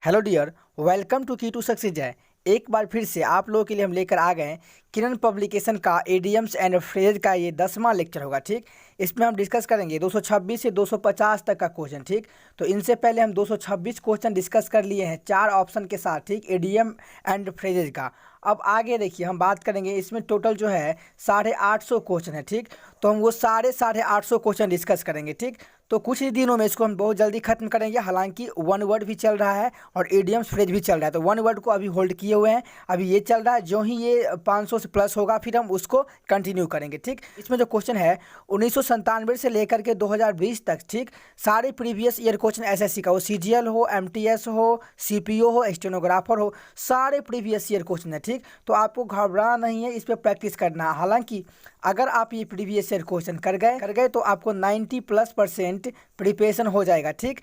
Hello dear, welcome to की to success जय। एक बार फिर से आप लोगों के लिए हम लेकर आ गए किरण पब्लिकेशन का एडियम्स एंड फ्रेज का ये 10वां लेक्चर होगा। ठीक, इसमें हम डिस्कस करेंगे 226 से 250 तक का क्वेश्चन। ठीक, तो इनसे पहले हम 226 क्वेश्चन डिस्कस कर लिए हैं 4 ऑप्शन के साथ। ठीक, एडियम एंड फ्रेजेज का। अब आगे देखिए हम बात करेंगे, इसमें टोटल जो है 850 क्वेश्चन है। ठीक, तो हम वो साढ़े 850 क्वेश्चन डिस्कस करेंगे। ठीक, तो कुछ ही दिनों में इसको हम बहुत जल्दी खत्म करेंगे। हालांकि वन वर्ड भी चल रहा है और एडियम्स फ्रेज भी चल रहा है, तो वन वर्ड को अभी होल्ड किए हुए हैं, अभी ये चल रहा है। जो ही ये 500 से प्लस होगा फिर हम उसको कंटिन्यू करेंगे। ठीक, इसमें जो क्वेश्चन है 1997 से लेकर के 2020 तक। ठीक, सारे प्रीवियस ईयर क्वेश्चन एसएससी का, वो सीजीएल हो, एमटीएस हो, सीपीओ हो, स्टेनोग्राफर हो, सारे प्रीवियस ईयर क्वेश्चन है। ठीक, तो आपको घबराना नहीं है, इस पर प्रैक्टिस करना है। हालांकि अगर आप ये प्रीवियस ईयर क्वेश्चन कर गए तो आपको 90+% प्रिपरेशन हो जाएगा। ठीक,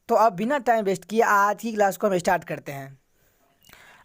तो अब बिना टाइम वेस्ट किए आज की क्लास को हम स्टार्ट करते हैं।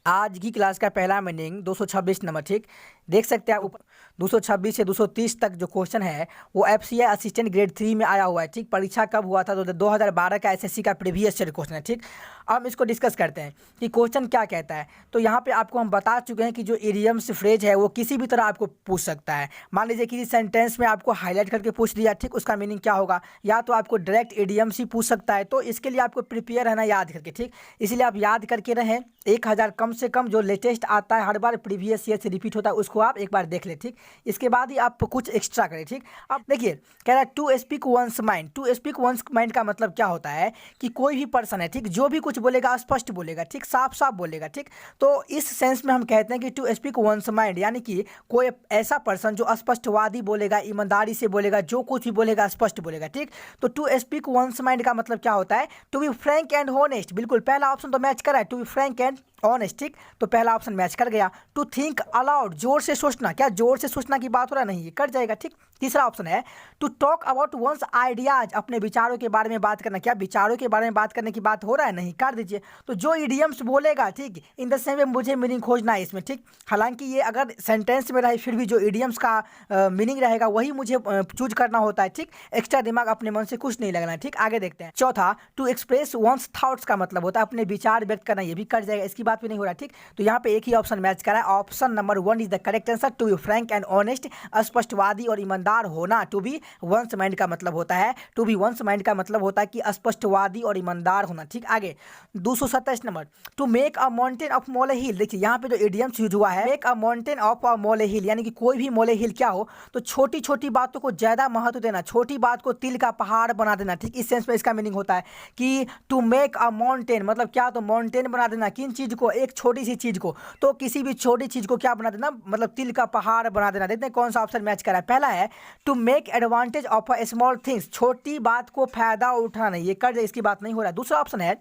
आज की क्लास का पहला मीनिंग 226 नंबर। ठीक, देख सकते हैं आप 226 से 230 तक जो क्वेश्चन है वो एफसीआई असिस्टेंट ग्रेड 3 में आया हुआ है। ठीक, परीक्षा कब हुआ था? तो 2012 का एसएससी का प्रीवियस ईयर क्वेश्चन है। ठीक, अब इसको डिस्कस करते हैं कि क्वेश्चन क्या कहता है। तो यहाँ पे आपको हम बता चुके हैं कि जो इडियम्स फ्रेज है वो किसी भी तरह आपको पूछ सकता है। मान लीजिए किसी सेंटेंस में आपको हाईलाइट करके पूछ दिया, ठीक, उसका मीनिंग क्या होगा, या तो आपको डायरेक्ट इडियम्स ही पूछ सकता है। तो इसके लिए आपको प्रिपेयर रहना, याद करके। ठीक, इसलिए आप याद करके रहें। 1000 कम से कम जो लेटेस्ट आता है हर बार प्रीवियस ईयर से रिपीट होता है, उसको आप एक बार देख लें। ठीक, इसके बाद ही आप कुछ एक्स्ट्रा करें। ठीक, अब देखिए कह रहा है to speak one's mind. To speak one's mind का मतलब क्या होता है कि कोई भी पर्सन है, ठीक, जो भी कुछ बोलेगा स्पष्ट बोलेगा। ठीक, साफ साफ बोलेगा। ठीक, तो इस सेंस में हम कहते हैं कि टू स्पीक वंस माइंड, यानी कि कोई ऐसा पर्सन जो स्पष्टवादी बोलेगा, ईमानदारी से बोलेगा, जो कुछ भी बोलेगा स्पष्ट बोलेगा। ठीक, तो टू स्पीक वंस माइंड का मतलब क्या होता है? To be frank and honest. बिल्कुल, पहला ऑप्शन तो मैच करा है, to be frank and honest. ठीक, तो पहला ऑप्शन मैच कर गया। टू थिंक अलाउड, जोर से सोचना। क्या जोर से सोचना की बात हो रहा? नहीं, ये कट जाएगा। ठीक, तीसरा ऑप्शन है to talk about one's ideas, अपने विचारों के बारे में बात करना। क्या विचारों के बारे में बात करने की बात हो रहा है? नहीं, कर दीजिए। तो जो इडियम्स बोलेगा, ठीक, इन द सेम वे मुझे मीनिंग खोजना है इसमें। ठीक, हालांकि ये अगर सेंटेंस में रहे फिर भी जो इडियम्स का मीनिंग रहेगा वही मुझे चूज करना होता है। ठीक, एक्स्ट्रा दिमाग अपने मन से कुछ नहीं लगना है। ठीक, आगे देखते हैं। चौथा, टू एक्सप्रेस वंस थॉट्स का मतलब होता है अपने विचार व्यक्त करना। ये भी कर जाएगा, इसकी बात भी नहीं हो रहा। ठीक, तो यहाँ पे एक ही ऑप्शन मैच करा है, option number 1 is the correct answer. To be frank and honest, स्पष्टवादी और ईमानदार होना। टू बी वंस माइंड का मतलब होता है, टू बी वंस माइंड का मतलब होता है कि स्पष्टवादी और ईमानदार होना। ठीक, आगे 227 number, to make a mountain of molehill. देखिए यहाँ पे जो इडियम्स यूज हुआ है, make a mountain of a मोले हिल, यानी कि कोई भी मोले हिल क्या हो तो छोटी छोटी बातों को ज्यादा महत्व देना, छोटी बात को तिल का पहाड़ बना देना। ठीक, इस सेंस में इसका मीनिंग होता है कि टू मेक अ माउंटेन मतलब क्या, तो माउंटेन बना देना। किन चीज को? एक छोटी सी चीज को। तो किसी भी छोटी चीज को क्या बना देना? मतलब तिल का पहाड़ बना देना। देखते हैं कौन सा ऑप्शन मैच करा है। पहला है to make advantage of a small things, छोटी बात को फायदा उठाना। नहीं, ये कर जाए, इसकी बात नहीं हो रहा है। दूसरा ऑप्शन है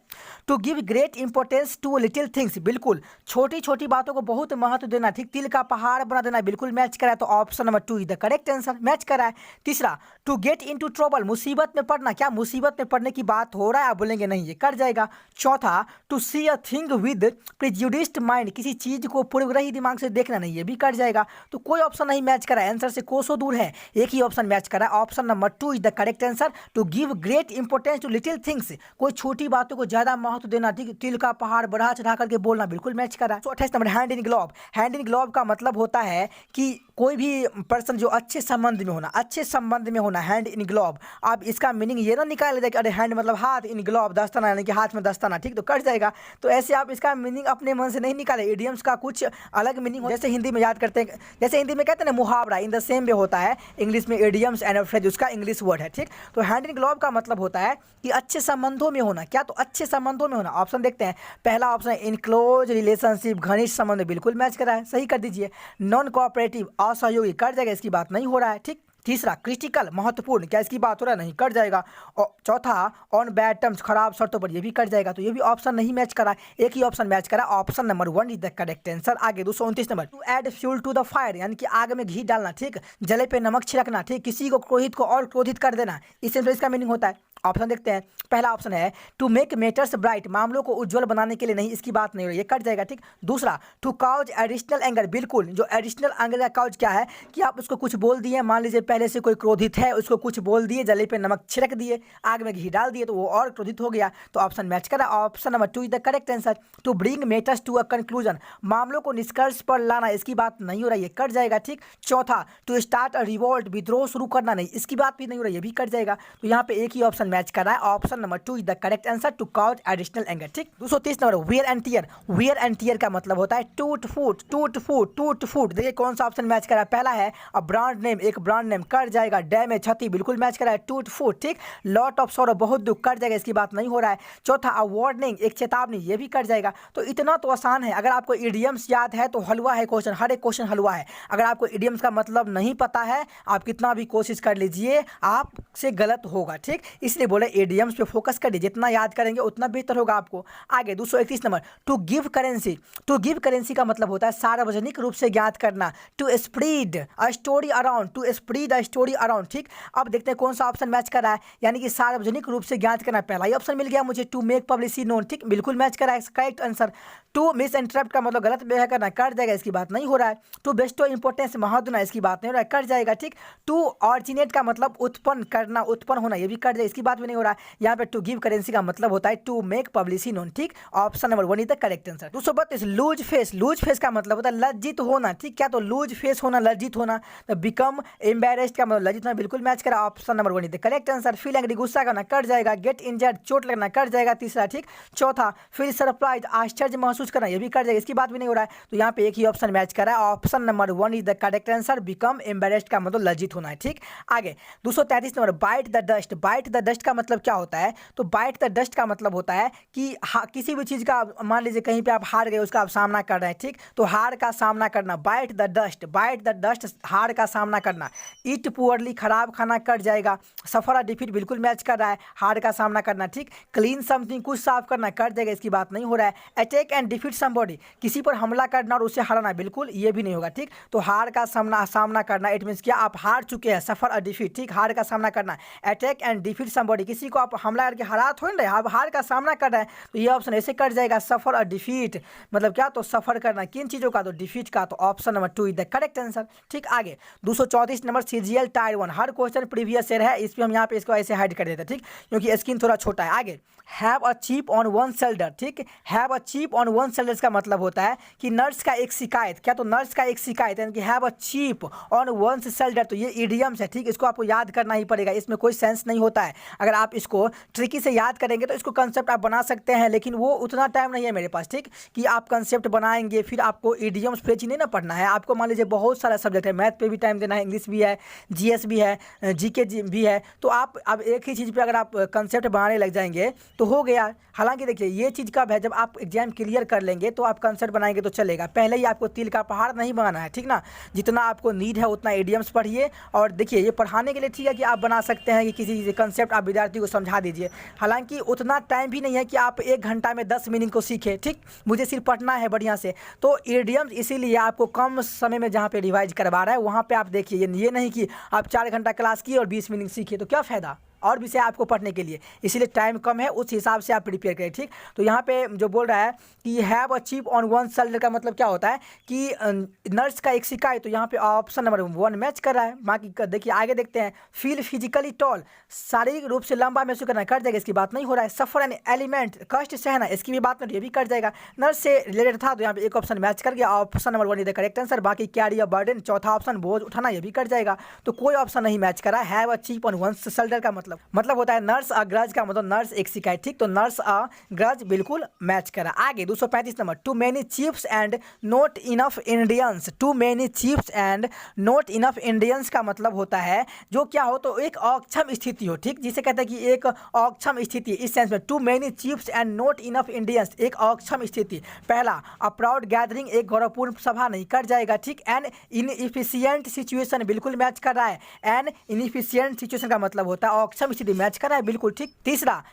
to give great importance to little things. बिल्कुल, छोटी छोटी बातों को बहुत महत्व देना। ठीक, तिल का पहाड़ बना देना। बिल्कुल मैच करा है, तो option number 2 is the correct answer, match करा है। तीसरा, टू गेट इनटू ट्रबल, मुसीबत में पड़ना। क्या मुसीबत में पड़ने की बात हो रहा है? आप बोलेंगे नहीं, ये कर जाएगा। चौथा, to see a thing with prejudiced mind, किसी चीज को पूर्वग्रही दिमाग से देखना। नहीं, ये भी कर जाएगा। तो कोई ऑप्शन नहीं मैच करा है, आंसर से कोसों दूर है। एक ही ऑप्शन मैच करा है, option number 2 is the correct answer. To give great importance to little things, कोई छोटी बातों को ज्यादा महत्व देना। ठीक, तिल का पहाड़ बढ़ा चढ़ा करके बोलना। बिल्कुल मैच करा है। 28 number, hand in glove. Hand in glove का मतलब होता है कि कोई भी पर्सन जो अच्छे संबंध में होना, अच्छे संबंध में होना, हैंड इन ग्लोव। आप इसका मीनिंग ये ना निकाल दे कि अरे हैंड मतलब हाथ, इन ग्लोव दस्ताना, यानी कि हाथ में दस्ताना। ठीक, तो कट जाएगा। तो ऐसे आप इसका मीनिंग अपने मन से नहीं निकाले, इडियम्स का कुछ अलग मीनिंग हो। जैसे हिंदी में याद करते हैं, जैसे हिंदी में कहते हैं ना मुहावरा, इन द सेम वे होता है इंग्लिश में इडियम्स एंड फ्रेज, उसका इंग्लिश वर्ड है। ठीक, तो हैंड इन ग्लोव का मतलब होता है कि अच्छे संबंधों में होना। क्या? तो अच्छे संबंधों में होना। ऑप्शन देखते हैं। पहला ऑप्शन है इन क्लोज रिलेशनशिप, घनिष्ठ संबंध। बिल्कुल मैच करा है, सही कर दीजिए। नॉन कोऑपरेटिव, असहयोगी, कर जाएगा, इसकी बात नहीं हो रहा है। ठीक, तीसरा, क्रिटिकल, महत्वपूर्ण। क्या इसकी बात हो रहा है? नहीं, कट जाएगा। और चौथा, ऑन बैड टर्म्स, खराब शर्तों पर। ये भी कट जाएगा, तो ये भी ऑप्शन नहीं मैच करा। एक ही ऑप्शन मैच करा, option number 1 is the correct answer. आगे 229 number, to add fuel to the fire, यानी कि आग में घी डालना। ठीक, जले पे नमक छिड़कना। ठीक, किसी को क्रोधित को और क्रोधित कर देना, इससे इसका मीनिंग होता है। ऑप्शन देखते हैं। पहला ऑप्शन है टू मेक मैटर्स ब्राइट, मामलों को उज्जवल बनाने के लिए नहीं, इसकी बात नहीं हो रही है, कट जाएगा, ठीक। दूसरा टू काउज एडिशनल एंगर, बिल्कुल जो एडिशनल एंगर का काउज क्या है कि आप उसको कुछ बोल दिए, मान लीजिए पहले से कोई क्रोधित है, उसको कुछ बोल दिए, जले पे नमक छिड़क दिए, आग में घी डाल दिए तो वो और क्रोधित हो गया, तो ऑप्शन मैच करा। Option number 2 is the correct answer. To bring matters to a conclusion, मामलों को निष्कर्ष पर लाना, इसकी बात नहीं हो रही है, कट जाएगा, ठीक। चौथा टू स्टार्ट अ रिवोल्ट, विद्रोह शुरू करना, नहीं, इसकी बात भी नहीं हो रही है, भी कट जाएगा। तो यहाँ पे एक ही ऑप्शन मैच कर रहा है, option number 2 is the correct answer, to cause additional anger, ठीक। 230 number wear and tear, wear and tear का मतलब होता है टूट फूट, टूट फूट, टूट फूट। देखिए कौन सा ऑप्शन मैच कर रहा है, पहला है अ ब्रांड नेम, एक ब्रांड नेम, कट जाएगा। डैमेज, क्षति, बिल्कुल मैच कर रहा है, टूट फूट, ठीक। लॉट ऑफ सॉरो, बहुत दुख, कट जाएगा, इसकी बात नहीं हो रहा है। चौथा अ वार्निंग, एक चेतावनी, ये भी कट जाएगा। तो इतना तो आसान है, अगर आपको इडियम्स याद है तो हलवा है क्वेश्चन, हर एक क्वेश्चन हलवा है। अगर आपको इडियम्स का मतलब नहीं पता है, आप कितना भी कोशिश कर लीजिए आपसे गलत होगा, ठीक। इसलिए बोले इडियम्स पे फोकस करिए, जितना याद करेंगे उतना बेहतर होगा आपको। आगे 231 number to give currency, to give currency का मतलब होता है सार्वजनिक रूप से ज्ञात करना, to spread a story around, to spread a story around, ठीक। अब देखते हैं कौन सा ऑप्शन मैच कर रहा है, यानी कि सार्वजनिक रूप से ज्ञात करना, पहला ही ऑप्शन मिल गया मुझे, टू मेक पब्लिसिटी नोन, ठीक, बिल्कुल मैच कर रहा है, correct answer. To misinterpret का मतलब गलत व्यवहार करना, कट जाएगा, इसकी बात नहीं हो रहा है। टू बेस्टो इंपोर्टेंस, महत्व देना, इसकी बात नहीं हो रहा है, कट जाएगा, ठीक। टू ऑरिजिनेट का मतलब उत्पन्न करना, उत्पन्न होना, ये भी कट जाएगा, इसकी बात भी नहीं हो रहा है। यहाँ पे टू गिव करेंसी का मतलब होता है टू मेक पब्लिसिटी नोन, ठीक। Option number 1 is the correct answer. 232 lose face, lose face का मतलब होता है लज्जित होना, ठीक। क्या तो लूज फेस होना, लज्जित होना। तो बिकम एम्बैरेस्ड का मतलब लज्जित होना, बिल्कुल मैच करा, option number 1 is the correct answer. Feel angry, गुस्सा करना, कट जाएगा। गेट इंजर्ड, चोट लगना, कट जाएगा, तीसरा, ठीक। चौथा फील सरप्राइज, आश्चर्य महसूस करना, ये भी कट जाएगा, इसकी बात भी नहीं हो रहा है। तो यहाँ पे एक ही ऑप्शन मैच कर रहा है, option number 1 is the correct answer, become embarrassed का मतलब लज्जित होना है, ठीक। आगे 233 number bite the dust, bite the dust का मतलब क्या होता है, तो बाइट द डस्ट का मतलब होता है कि किसी भी चीज़ का, मान लीजिए कहीं पे आप हार गए, उसका आप सामना कर रहे हैं, ठीक, तो हार का सामना करना, bite the dust, bite the dust, हार का सामना करना। ईट पुअरली, खराब खाना, कट जाएगा। सफर और डिफीट, बिल्कुल मैच कर रहा है, हार का सामना करना, ठीक। क्लीन समथिंग, कुछ साफ करना, कट जाएगा, इसकी बात नहीं हो रहा है। अटैक एंड डिफीट समबॉडी, किसी पर हमला करना और उसे हराना, बिल्कुल ये भी नहीं होगा, ठीक। तो हार का सामना करना, इट मीन्स क्या, आप हार चुके हैं, सफर और डिफीट, ठीक, हार का सामना करना। अटैक एंड डिफीट समबॉडी, किसी को आप हमला करके हरा थोड़ी रहे, आप हार का सामना कर रहे हैं, तो ये ऑप्शन ऐसे कट जाएगा। सफर और डिफीट मतलब क्या, तो सफर करना, किन चीज़ों का, तो डिफीट का, तो option number 2 is the correct answer, ठीक। आगे 234 नंबर सीजीएल टायर 1, हर क्वेश्चन प्रीवियस ईयर है, इस पर हम यहाँ पे इसको ऐसे हाइड कर देते हैं, ठीक, क्योंकि स्क्रीन थोड़ा छोटा है। आगे have a chip on one shoulder, ठीक। Have a chip on one shoulder का मतलब होता है कि नर्स का एक शिकायत, क्या तो नर्स का एक शिकायत, यानी कि have a chip on one shoulder, तो ये इडियम्स है, ठीक, इसको आपको याद करना ही पड़ेगा, इसमें कोई सेंस नहीं होता है। अगर आप इसको ट्रिकी से याद करेंगे तो इसको कंसेप्ट आप बना सकते हैं, लेकिन वो उतना टाइम नहीं है मेरे पास, ठीक, कि आप कंसेप्ट बनाएंगे फिर आपको इडियम्स फ्रेज नहीं ना पढ़ना है। आपको मान लीजिए बहुत सारा सब्जेक्ट है, मैथ पे भी टाइम देना है, इंग्लिश भी है, जीएस भी है, जीके भी है, तो आप अब एक ही चीज़ पे अगर आप कंसेप्ट बनाने लग जाएंगे तो हो गया। हालांकि देखिए ये चीज़ कब है, जब आप एग्जाम क्लियर कर लेंगे तो आप कंसेप्ट बनाएंगे तो चलेगा, पहले ही आपको तिल का पहाड़ नहीं बनाना है, ठीक ना। जितना आपको नीड है उतना इडियम्स पढ़िए, और देखिए ये पढ़ाने के लिए ठीक है कि आप बना सकते हैं कि किसी कंसेप्ट आप विद्यार्थी को समझा दीजिए, हालांकि उतना टाइम भी नहीं है कि आप 1 घंटा में 10 मीनिंग को सीखें, ठीक। मुझे सिर्फ पढ़ना है बढ़िया से, तो इडियम्स इसीलिए आपको कम समय में जहाँ पे रिवाइज करवा रहा है वहाँ पे आप देखिए, ये नहीं कि आप 4 घंटा क्लास किए और 20 मीनिंग सीखिए, तो क्या फ़ायदा, और विषय आपको पढ़ने के लिए, इसीलिए टाइम कम है, उस हिसाब से आप प्रिपेयर करें, ठीक। तो यहाँ पे जो बोल रहा है कि have a chip on one shoulder का मतलब क्या होता है कि नर्स का एक शिकायत, तो यहाँ पे ऑप्शन नंबर 1 मैच कर रहा है। बाकी देखिए आगे देखते हैं, फील फिजिकली टॉल, शारीरिक रूप से लंबा महसूस करना, कट जाएगा, इसकी बात नहीं हो रहा है। सफर एन एलिमेंट, कष्ट सहना, इसकी भी बात नहीं, ये भी कट जाएगा, नर्स से रिलेटेड था, तो यहाँ पे एक ऑप्शन मैच कर गया, option number 1 is the correct answer. बाकी कैरी अ बर्डन, चौथा ऑप्शन बोझ उठाना, ये भी कट जाएगा, तो कोई ऑप्शन नहीं मैच करा। Have a chip on one shoulder का मतलब होता है नर्स अ ग्रज का मतलब नर्स एक शिकायत, ठीक, तो नर्स अ ग्रज बिल्कुल मैच करा। आगे 235 number too many chiefs and not enough Indians, too many chiefs and not enough Indians का मतलब होता है जो क्या हो, तो एक अक्षम स्थिति हो, ठीक, जिसे कहते हैं कि एक अक्षम स्थिति, इस सेंस में too many chiefs and not enough Indians, एक अक्षम स्थिति। पहला अ प्राउड गैदरिंग, एक गौरवपूर्ण सभा, नहीं, कट जाएगा, ठीक। एन इनएफिशिएंट सिचुएशन, बिल्कुल मैच कर रहा है, एन इनएफिशिएंट सिचुएशन का मतलब होता है अक्षम स्थिति, मैच कर रहा है बिल्कुल, ठीक। तीसरा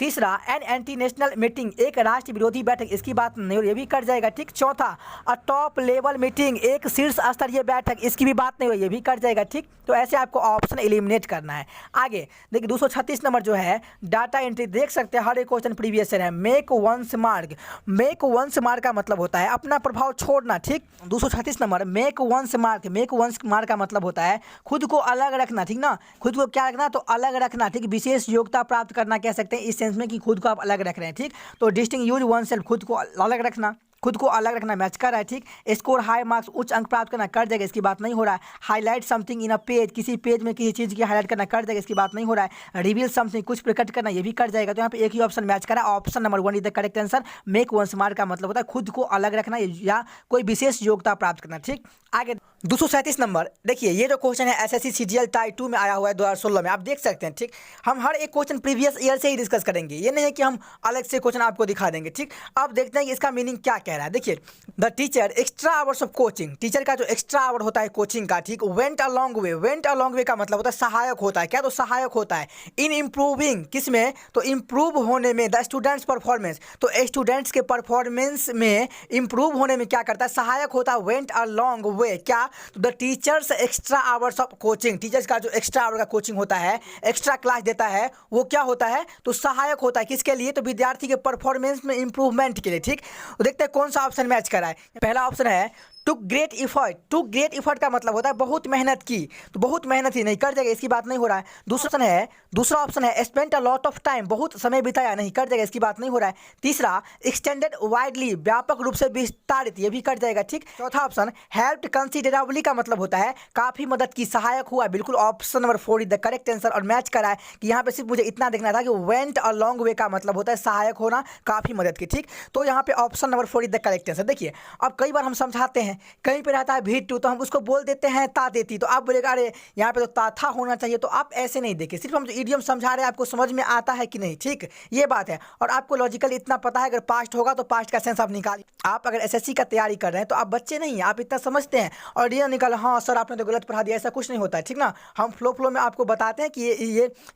तीसरा एन एंटी नेशनल मीटिंग, एक राष्ट्र विरोधी बैठक, इसकी बात नहीं हो रही, ये भी कट जाएगा। ठीक। चौथा अ टॉप लेवल मीटिंग, एक शीर्ष स्तरीय बैठक, इसकी भी बात नहीं हो रही, ये भी कट जाएगा। ठीक। तो ऐसे आपको ऑप्शन एलिमिनेट करना है। आगे देखिए 236 नंबर जो है डाटा एंट्री, देख सकते हैं हर एक क्वेश्चन प्रीवियस ईयर है। Make one's mark, make one's mark का मतलब होता है अपना प्रभाव छोड़ना। ठीक। 236 number make one's mark, make one's mark का मतलब होता है खुद को अलग रखना। ठीक ना, खुद को क्या रखना, तो अलग रखना। ठीक। विशेष योग्यता प्राप्त करना कह सकते हैं इस सेंस में कि खुद को आप अलग रख रहे हैं। ठीक। तो डिस्टिंग यूज वन सेल्फ, खुद को अलग रखना, खुद को अलग रखना मैच कर रहा है। ठीक। स्कोर हाई मार्क्स, उच्च अंक प्राप्त करना, कर जाएगा, इसकी बात नहीं हो रहा है। Highlight something in a page, किसी पेज में किसी चीज़ की हाईलाइट करना, कर जाएगा, इसकी बात नहीं हो रहा है। रिवील समथिंग, कुछ प्रकट करना, ये भी कर जाएगा। तो यहाँ पे एक ही ऑप्शन मैच करा, option number 1 is the correct answer. Make one smart का मतलब होता है खुद को अलग रखना या कोई विशेष योग्यता प्राप्त करना। ठीक। आगे 237 नंबर देखिए, ये जो क्वेश्चन है एसएससी सीजीएल टाइप 2 में आया हुआ है 2016 में, आप देख सकते हैं। ठीक। हम हर एक क्वेश्चन प्रीवियस ईयर से ही डिस्कस करेंगे, ये नहीं है कि हम अलग से क्वेश्चन आपको दिखा देंगे। ठीक। अब देखते हैं कि इसका मीनिंग क्या कह रहा है। देखिए the teacher extra hours of coaching, teacher का जो एक्स्ट्रा आवर होता है कोचिंग का। ठीक। Went a long way, went a long way का मतलब होता है सहायक होता है। क्या, तो सहायक होता है इन इम्प्रूविंग, किस में, तो इम्प्रूव होने में, द स्टूडेंट्स परफॉर्मेंस, तो स्टूडेंट्स के परफॉर्मेंस में इम्प्रूव होने में क्या करता है, सहायक होता है। वेंट अ लॉन्ग वे, क्या, तो the teachers extra hours of coaching, teachers का जो एक्स्ट्रा आवर का कोचिंग होता है, एक्स्ट्रा क्लास देता है, वो क्या होता है, तो सहायक होता है। किसके लिए, तो विद्यार्थी के परफॉर्मेंस में इंप्रूवमेंट के लिए। ठीक। तो देखते हैं कौन सा ऑप्शन मैच करा है। पहला ऑप्शन है to great effort, to great effort का मतलब होता है बहुत मेहनत की, तो बहुत मेहनत ही, नहीं, कर जाएगा, इसकी बात नहीं हो रहा है। दूसरा ऑप्शन है spent a lot of time, बहुत समय बिताया, नहीं, कर जाएगा, इसकी बात नहीं हो रहा है। तीसरा एक्सटेंडेड वाइडली, व्यापक रूप से विस्तारित, ये भी कर जाएगा। ठीक। चौथा ऑप्शन हेल्प्ड कंसिडरेबली का मतलब होता है काफी मदद की, सहायक हुआ, बिल्कुल option number 4 is the correct answer. और मैच करा है कि यहाँ पे सिर्फ मुझे इतना देखना था कि वेंट अ लॉन्ग वे का मतलब होता है सहायक होना, काफी मदद की। ठीक। तो यहाँ पे option number 4 is the correct answer. देखिए अब कई बार हम समझाते हैं, कहीं पे रहता है भीट टू, तो हम उसको बोल देते हैं ता देती, तो आप बोलेगा अरे यहाँ पे तो ता था होना चाहिए, तो आप ऐसे नहीं देखिए, सिर्फ हम जो इडियम समझा रहे हैं आपको समझ में आता है कि नहीं। ठीक। ये बात है। और आपको लॉजिकल इतना पता है, अगर पास्ट होगा तो पास्ट का सेंस आप निकाल, आप अगर एसएससी का तैयारी कर रहे हैं तो आप बच्चे नहीं हैं, आप इतना समझते हैं और ये निकाल, हाँ सर आपने तो गलत पढ़ा दिया, ऐसा कुछ नहीं होता है। ठीक ना, हम फ्लो में आपको बताते हैं कि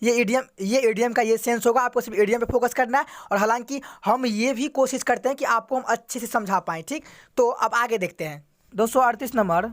ये इडियम का ये सेंस होगा, आपको सिर्फ इडियम पे फोकस करना है। और हालांकि हम ये भी कोशिश करते हैं कि आपको हम अच्छे से समझा पाएँ। ठीक। तो अब आगे देखते हैं 238 number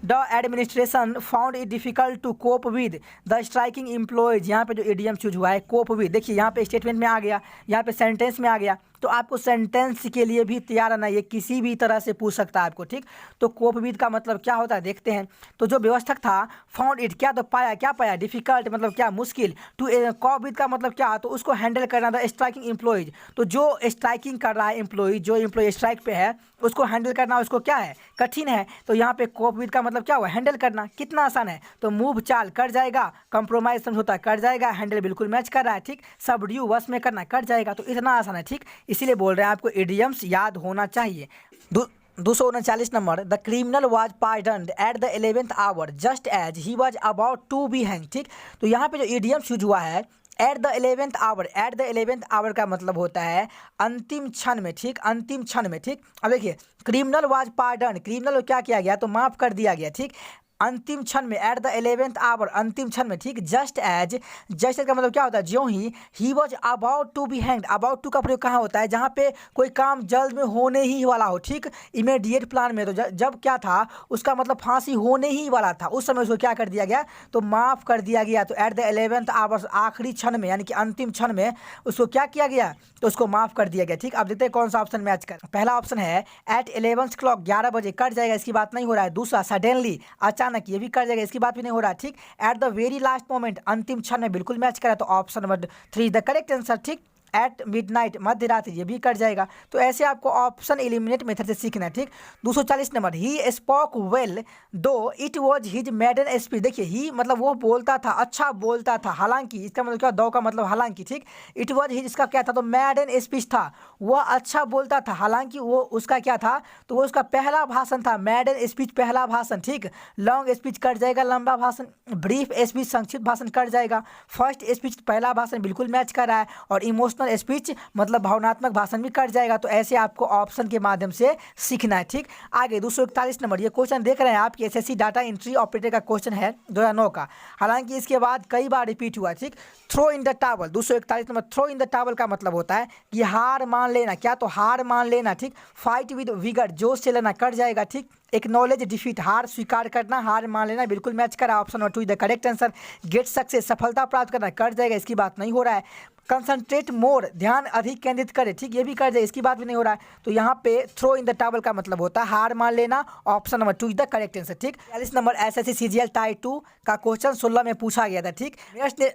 the administration found it difficult to cope with the striking employees, यहाँ पे जो इडियम चूज हुआ है कोप विद, देखिए यहाँ पे स्टेटमेंट में आ गया, यहाँ पे सेंटेंस में आ गया, तो आपको सेंटेंस के लिए भी तैयार रहना, ये किसी भी तरह से पूछ सकता है आपको। ठीक। तो कोप विद का मतलब क्या होता है देखते हैं। तो जो व्यवस्थक था फाउंड इट, क्या, तो पाया, क्या पाया, डिफिकल्ट मतलब क्या, मुश्किल, टू कोप विद का मतलब क्या, तो उसको हैंडल करना था स्ट्राइकिंग एम्प्लॉयज, तो जो स्ट्राइकिंग कर रहा है एम्प्लॉय, जो एम्प्लॉय स्ट्राइक पे है उसको हैंडल करना उसको क्या है, कठिन है। तो यहाँ पे कोप विद का मतलब क्या हुआ, हैंडल करना, कितना आसान है, तो मूव चाल कर जाएगा, कंप्रोमाइज समझौता कर जाएगा, हैंडल बिल्कुल मैच कर रहा है। ठीक। सबड्यू वश में करना कर जाएगा, तो इतना आसान है। ठीक। इसीलिए बोल रहे हैं आपको इडियम्स याद होना चाहिए। 239 number the criminal was pardoned at the 11th hour just as he was about to be hang. ठीक। तो यहाँ पे जो इडियम्स यूज हुआ है at the 11th hour, at the 11th hour का मतलब होता है अंतिम क्षण में। ठीक। अंतिम क्षण में। ठीक। अब देखिए क्रिमिनल वाज पार्डन, क्रिमिनल को क्या किया गया, तो माफ कर दिया गया। ठीक। अंतिम क्षण में, एट द 11th आवर, अंतिम क्षण में। ठीक। जस्ट एज, जस्ट एज का मतलब क्या होता है, ज्यों ही was about to be hanged, about to का प्रयोग कहाँ होता है, जहाँ पे कोई काम जल्द में होने ही वाला हो। ठीक। इमीडिएट प्लान में, तो जब क्या था उसका मतलब फांसी होने ही वाला था, उस समय उसको क्या कर दिया गया, तो माफ़ कर दिया गया। तो एट द 11th आवर, आखिरी क्षण में, यानी कि अंतिम क्षण में उसको क्या किया गया, तो उसको माफ़ कर दिया गया। ठीक। अब देखते हैं कौन सा ऑप्शन मैच कर। पहला ऑप्शन है एट 11 o'clock, 11 बजे, कट जाएगा, इसकी बात नहीं हो रहा है। दूसरा सडनली, अचानक, ये भी कर जाएगा, इसकी बात भी नहीं हो रहा है। ठीक। At the very last moment, अंतिम क्षण में, बिल्कुल मैच करा, तो option number 3 the correct answer. ठीक। एट मिडनाइट, मध्य रात्रि, ये भी कट जाएगा। तो ऐसे आपको ऑप्शन एलिमिनेट मेथड से सीखना है। ठीक। 240 नंबर ही स्पोक वेल दो इट वॉज हिज मैडन स्पीच, देखिए ही मतलब वो बोलता था, अच्छा बोलता था, हालांकि, इसका मतलब क्या, दो का मतलब हालांकि। ठीक। इट वॉज हिज, इसका क्या था, तो मैडन स्पीच था, वह अच्छा बोलता था, हालांकि वो उसका क्या था, तो वो उसका पहला भाषण था, मैडन स्पीच पहला भाषण। ठीक। लॉन्ग स्पीच कट जाएगा, लंबा भाषण, ब्रीफ स्पीच संक्षिप्त भाषण कट जाएगा, फर्स्ट स्पीच पहला भाषण बिल्कुल मैच कर रहा है, और इमोशनल इमोशनल स्पीच मतलब भावनात्मक भाषण भी कट जाएगा। तो ऐसे आपको ऑप्शन के माध्यम से सीखना है, ठीक। आगे 241 नंबर, ये क्वेश्चन देख रहे हैं आप कि एसएससी डाटा एंट्री ऑपरेटर का क्वेश्चन है 2009 का, हालांकि इसके बाद कई बार रिपीट हुआ, ठीक। Throw in the towel, 241 number, throw in the towel का मतलब होता है कि हार मान लेना, क्या तो हार मान लेना, ठीक। फाइट विद विगर, जोश से लेना, कट जाएगा, ठीक। एक्नॉलेज डिफीट, हार स्वीकार करना, हार मान लेना, बिल्कुल मैच करा, option number 2 the correct answer. Get success, सफलता प्राप्त करना, कट जाएगा, इसकी बात नहीं हो रहा है। कंसंट्रेट मोर, ध्यान अधिक केंद्रित करे, ठीक, ये भी कर जाए, इसकी बात भी नहीं हो रहा है। तो यहाँ पे थ्रो इन द टावल का मतलब होता है हार मान लेना, option number 2 is the correct answer, ठीक। 40 नंबर एसएससी सीजीएल टाइप 2 का क्वेश्चन 16 में पूछा गया था, ठीक।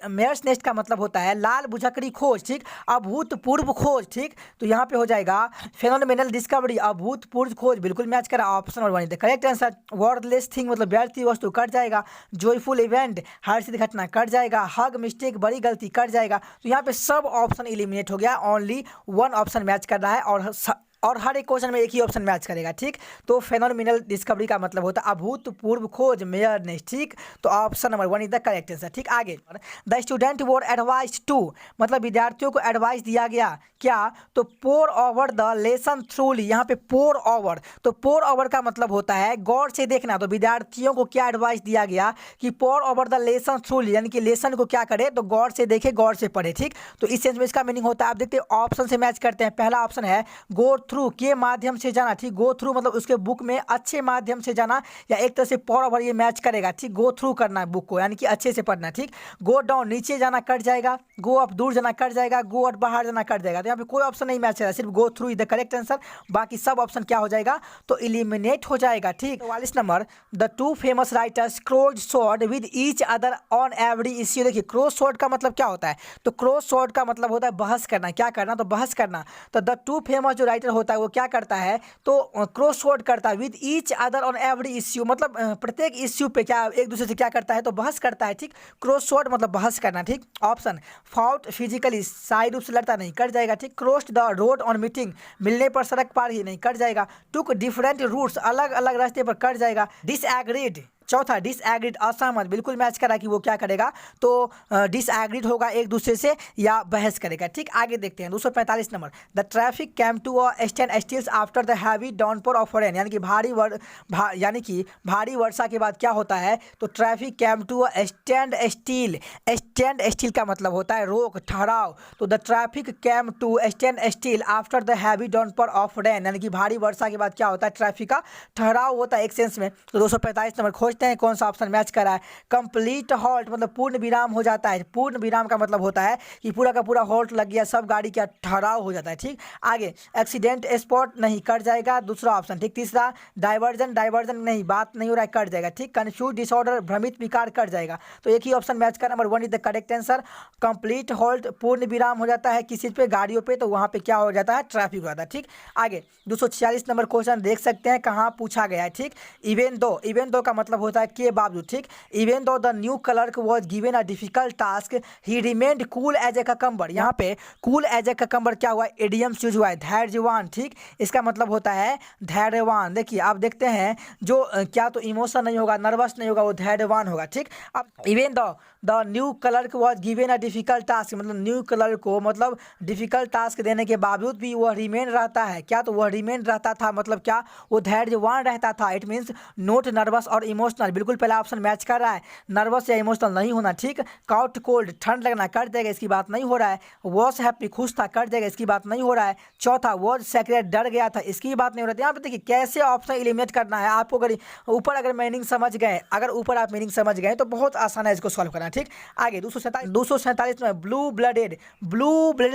मेयर्स नेस्ट का मतलब होता है लाल भुजकड़ी खोज, ठीक, अभूतपूर्व खोज, ठीक। तो यहाँ पे हो जाएगा फेनोमेनल डिस्कवरी, अभूतपूर्व खोज, बिल्कुल मैच करा, option number 1 is the correct answer. Worthless thing मतलब व्यर्थी वस्तु, कट जाएगा। जॉयफुल इवेंट, हर्षित घटना, कट जाएगा। हग मिस्टेक, बड़ी गलती, कट जाएगा। तो यहाँ पे सब ऑप्शन एलिमिनेट हो गया, ओनली वन ऑप्शन मैच कर रहा है और हर एक क्वेश्चन में एक ही ऑप्शन मैच करेगा, ठीक। तो फेनोमेनल डिस्कवरी का मतलब होता है अभूतपूर्व खोज, मेयरनेस, ठीक। तो option number 1 is the correct answer, ठीक। आगे the student were advised to मतलब विद्यार्थियों को एडवाइस दिया गया, क्या तो pore over the lesson thoroughly, यहाँ पे पोर ओवर, तो पोर ओवर का मतलब होता है गौर से देखना। तो विद्यार्थियों को क्या एडवाइस दिया गया कि पोर ओवर द लेसन थ्रूली, यानी कि लेसन को क्या करे तो गौर से देखे, गौर से पढ़े, ठीक। तो इस सेंस में इसका मीनिंग होता है, आप देखते हैं ऑप्शन से मैच करते हैं। पहला ऑप्शन है गो थ्रू, के माध्यम से जाना, ठीक। गो थ्रू मतलब उसके बुक में अच्छे माध्यम से जाना, या एक तरह से पोर ओवर, ये मैच करेगा, ठीक। गो थ्रू करना है बुक को, यानी कि अच्छे से पढ़ना, ठीक। गो डाउन, नीचे जाना, कट जाएगा। गो अप, दूर जाना, कट जाएगा। गो आउट, बाहर जाना, कट जाएगा। तो यहाँ पे कोई ऑप्शन नहीं मैच करेगा, सिर्फ go through is the correct answer, बाकी सब ऑप्शन क्या हो जाएगा तो इलिमिनेट हो जाएगा, ठीक। 44 number the two famous writers cross sword with each other on every issue. देखिए क्रॉस स्वॉर्ड का मतलब क्या होता है, तो क्रॉस स्वॉर्ड का मतलब होता है बहस करना, क्या करना तो बहस करना। तो द टू फेमस जो राइटर होता है वो क्या करता है तो क्रॉस वर्ड करता है with each other on every issue, मतलब प्रत्येक इश्यू पे क्या एक दूसरे से क्या करता है तो बहस करता है, ठीक। क्रॉस वर्ड मतलब बहस करना, ठीक। ऑप्शन फाउट फिजिकली, शारीरिक रूप से लड़ता नहीं, कट जाएगा, ठीक। Crossed the road on meeting, मिलने पर सड़क पार ही नहीं, कट जाएगा। टुक डिफरेंट रूट्स, अलग अलग रास्ते पर, कट जाएगा। डिसएग्रीड, चौथा डिसएग्रीड, असहमत, बिल्कुल मैच करा कि वो क्या करेगा तो डिसएग्रीड होगा एक दूसरे से या बहस करेगा, ठीक। आगे देखते हैं 245 number the traffic came to a standstill after the heavy downpour of rain, यानी कि भारी वर्षा के बाद क्या होता है तो traffic came to a standstill. Standstill का मतलब होता है रोक, ठहराव। तो the traffic came to standstill after the heavy downpour of rain, यानी कि भारी वर्षा के बाद क्या होता है ट्रैफिक का ठहराव होता है एक सेंस में। तो 245 नंबर खोजते हैं कौन सा ऑप्शन मैच करा है। कंप्लीट हॉल्ट मतलब पूर्ण विराम हो जाता है, पूर्ण विराम का मतलब होता है कि पूरा का पूरा हॉल्ट लग गया, सब गाड़ी का ठहराव हो जाता है, ठीक। आगे एक्सीडेंट स्पॉट नहीं, कट जाएगा, दूसरा ऑप्शन, ठीक। तीसरा डाइवर्जन नहीं, बात नहीं हो रहा है, कट जाएगा, ठीक। कंफ्यूज डिसऑर्डर, भ्रमित विकार, कट जाएगा। तो एक ही ऑप्शन मैच का number 1 is the correct answer. Complete halt, पूर्ण विराम हो जाता है किसी पे गाड़ियों पे, तो वहां पे क्या हो जाता है ट्रैफिक हो जाता है, ठीक। आगे 246 नंबर क्वेश्चन देख सकते हैं कहाँ पूछा गया है, ठीक। इवन दो का मतलब होता है के बावजूद, ठीक। Even though the new clerk was given a difficult task he remained cool as a cucumber. यहाँ पे कूल एज ए ककम्बर क्या हुआ, एडियम्स यूज हुआ है, धैर्यवान, ठीक। इसका मतलब होता है धैर्यवान। देखिए आप देखते हैं जो क्या तो इमोशन नहीं होगा, नर्वस नहीं होगा, वो धैर्यवान होगा, ठीक। अब even the new clerk was given a difficult task, मतलब न्यू क्लर्क को मतलब डिफिकल्ट टास्क देने के बावजूद भी वह रिमेन रहता है, क्या तो वह रिमेन रहता था, मतलब क्या वो धैर्यवान रहता था। इट मीन्स नोट नर्वस और इमोशनल, बिल्कुल पहला ऑप्शन मैच कर रहा है, नर्वस या इमोशनल नहीं होना, ठीक। काउट कोल्ड, ठंड लगना, कट जाएगा, इसकी बात नहीं हो रहा है। वॉज हैप्पी, खुश था, कट जाएगा, इसकी बात नहीं हो रहा है। चौथा वॉज सेक्रेट, डर गया था, इसकी बात नहीं हो रही है। यहाँ पे देखिए कैसे ऑप्शन एलिमिनेट करना है आपको। अगर ऊपर अगर मीनिंग समझ गए, अगर ऊपर आप मीनिंग समझ गए तो बहुत आसान है इसको सॉल्व करना, ठीक। आगे 247 में ब्लू ब्लडेड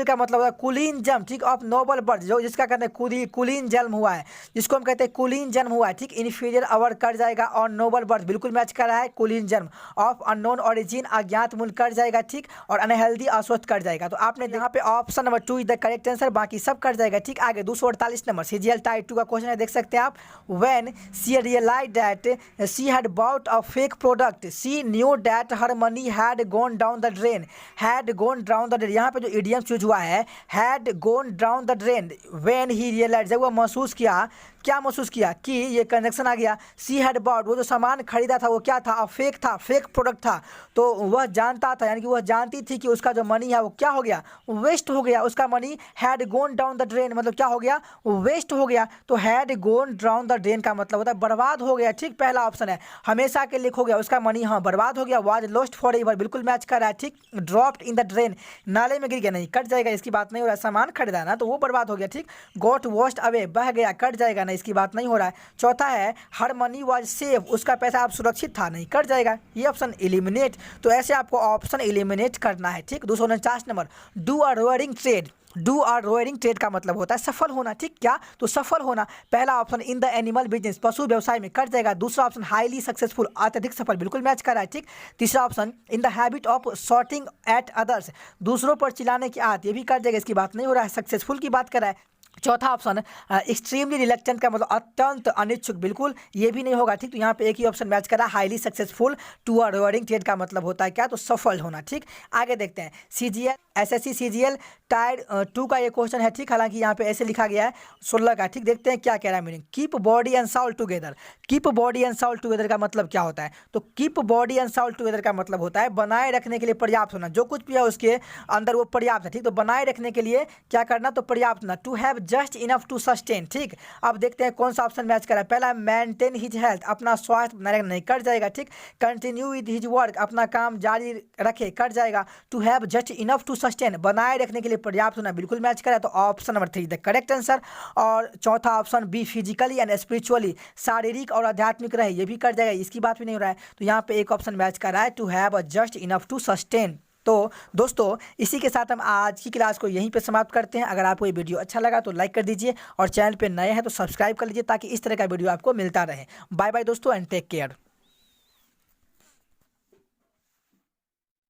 का मतलब है कुलीन जन्म, ठीक। ऑफ नोबल बर्थ, जो जिसका कहते हैं कुलीन जन्म हुआ है, जिसको हम कहते हैं कुलीन जन्म हुआ है, ठीक। इन्फीरियर अवर कट जाएगा और नोबल बर्थ बिल्कुल मैच कर रहा है। कुलीन जन्म ऑफ अननोन ओरिजिन, अज्ञात मूल कट जाएगा, ठीक। और अनहेल्दी अस्वस्थ कट जाएगा। तो आपने यहाँ पे option number 2 is the correct answer, बाकी सब कट जाएगा, ठीक। आगे 248 नंबर सीजीएल टाइप 2 का क्वेश्चन है, देख सकते हैं आप। When she realised that she had bought a fake product she knew that her money had gone down the drain. Had gone down the drain, यहाँ पे जो इडियम यूज हुआ है had gone down the drain. When he realised, जब वो महसूस किया क्या महसूस किया कि ये कंजक्शन आ गया, सी हैड बॉट, वो जो सामान खरीदा था वो क्या था, फेक था, फेक प्रोडक्ट था। तो वह जानता था, यानी कि वह जानती थी कि उसका जो मनी है वो क्या हो गया, वेस्ट हो गया, उसका money had gone down the drain, मतलब क्या हो गया, वेस्ट हो गया। तो had gone down the drain का मतलब होता है बर्बाद हो गया, ठीक, पहला ऑप्शन है, हमेशा के लिए खो गया, उसका मनी हाँ बर्बाद हो गया। वाज लॉस्ट फॉर एवर, बिल्कुल मैच कर रहा है, ठीक। ड्रॉप्ड इन द ड्रेन, नाले में गिर गया, नहीं, कट जाएगा, इसकी बात नहीं हो रहा है, सामान खरीदा ना तो वो बर्बाद हो गया, ठीक। गॉट वॉश्ड अवे, बह गया, कट जाएगा, नहीं, इसकी बात नहीं हो रहा है। चौथा है हर मनी वाज सेफ, उसका पैसा आप सुरक्षित था, नहीं, कट जाएगा, ये ऑप्शन एलिमिनेट। तो ऐसे आपको ऑप्शन एलिमिनेट करना है, ठीक। 249 number, do a roaring trade, do a roaring trade का मतलब होता है सफल होना, ठीक, क्या, तो सफल होना। पहला option in the animal business, पशु व्यवसाय में, कट जाएगा। दूसरा ऑप्शन हाईली सक्सेसफुल, अत्यधिक सफल, बिल्कुल मैच कर रहा है, ठीक। तीसरा option in the habit of shouting at others, दूसरों पर चिल्लाने की आदत, ये भी कट जाएगा, इसकी बात नहीं हो रहा है, सक्सेसफुल की बात कर रहा है। चौथा ऑप्शन एक्सट्रीमली रिलेक्टेंट का मतलब अत्यंत अनिच्छुक, बिल्कुल ये भी नहीं होगा, ठीक। तो यहाँ पे एक ही ऑप्शन मैच करा, highly successful. To a roaring trade का मतलब होता है क्या, तो सफल होना, ठीक। आगे देखते हैं सीजीएल, एसएससी सीजीएल टायर 2 का ये क्वेश्चन है, ठीक। हालांकि यहाँ पे ऐसे लिखा गया है 16 का, ठीक। देखते हैं क्या कह रहा है meaning. Keep body and Saul together, keep body and Saul together का मतलब क्या होता है, तो keep body and Saul together का मतलब होता है बनाए रखने के लिए पर्याप्त होना, जो कुछ भी है उसके अंदर वो पर्याप्त है, ठीक। तो बनाए रखने के लिए क्या करना, तो पर्याप्त होना, to have just enough to sustain, ठीक। अब देखते हैं कौन सा ऑप्शन मैच कर रहा है। पहला मेंटेन हिज हेल्थ, अपना स्वास्थ्य बनाए रखना, नहीं, कट जाएगा, ठीक। कंटिन्यू विद हिज वर्क, अपना काम जारी रखे, कट जाएगा। To have just enough to sustain, बनाए रखने के लिए पर्याप्त होना, बिल्कुल मैच करा, तो option number 3 the correct answer. और चौथा option be physically and spiritually, शारीरिक और आध्यात्मिक रहे, ये भी कट जाएगा, इसकी बात भी नहीं हो रहा है। तो यहाँ पे एक ऑप्शन मैच कर रहा है, to have just enough to sustain. तो दोस्तों इसी के साथ हम आज की क्लास को यहीं पे समाप्त करते हैं। अगर आपको ये वीडियो अच्छा लगा तो लाइक कर दीजिए और चैनल पे नए हैं तो सब्सक्राइब कर लीजिए ताकि इस तरह का वीडियो आपको मिलता रहे। बाय बाय दोस्तों एंड टेक केयर।